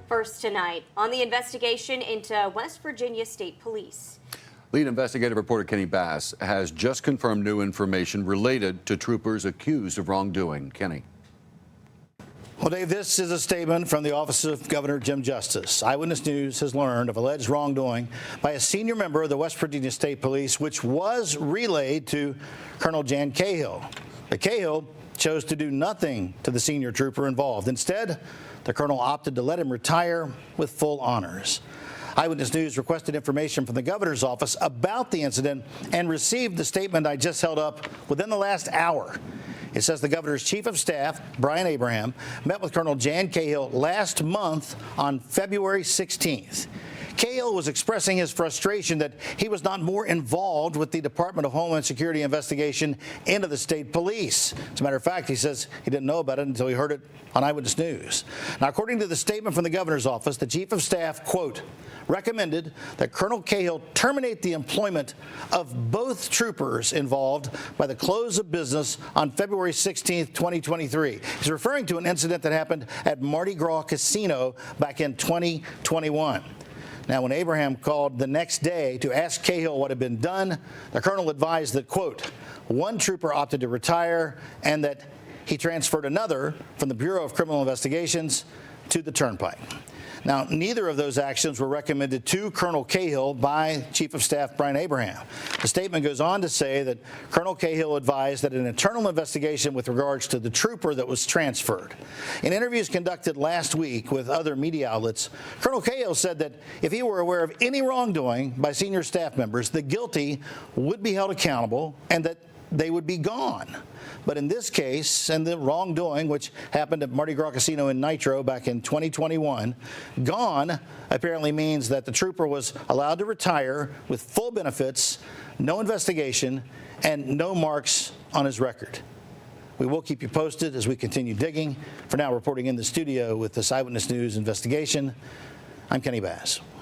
First tonight on the investigation into West Virginia State Police. Lead investigative reporter Kenny Bass has just confirmed new information related to troopers accused of wrongdoing. Kenny. Well, Dave, this is a statement from the Office of Governor Jim Justice. Eyewitness News has learned of alleged wrongdoing by a senior member of the West Virginia State Police, which was relayed to Colonel Jan Cahill. But Cahill chose to do nothing to the senior trooper involved. Instead, the colonel opted to let him retire with full honors. Eyewitness News requested information from the governor's office about the incident and received the statement I just held up within the last hour. It says the governor's chief of staff, Brian Abraham, met with Colonel Jan Cahill last month on February 16th. Cahill was expressing his frustration that he was not more involved with the Department of Homeland Security investigation into the state police. As a matter of fact, he says he didn't know about it until he heard it on Eyewitness News. Now, according to the statement from the governor's office, the chief of staff, quote, recommended that Colonel Cahill terminate the employment of both troopers involved by the close of business on February 16th, 2023. He's referring to an incident that happened at Mardi Gras Casino back in 2021. Now, when Abraham called the next day to ask Cahill what had been done, the colonel advised that, quote, one trooper opted to retire and that he transferred another from the Bureau of Criminal Investigations to the Turnpike. Now, neither of those actions were recommended to Colonel Cahill by Chief of Staff Brian Abraham. The statement goes on to say that Colonel Cahill advised that an internal investigation with regards to the trooper that was transferred. In interviews conducted last week with other media outlets, Colonel Cahill said that if he were aware of any wrongdoing by senior staff members, the guilty would be held accountable and that they would be gone. But in this case, and the wrongdoing, which happened at Mardi Gras Casino in Nitro back in 2021, gone apparently means that the trooper was allowed to retire with full benefits, no investigation, and no marks on his record. We will keep you posted as we continue digging. For now, reporting in the studio with this Eyewitness News investigation, I'm Kenny Bass.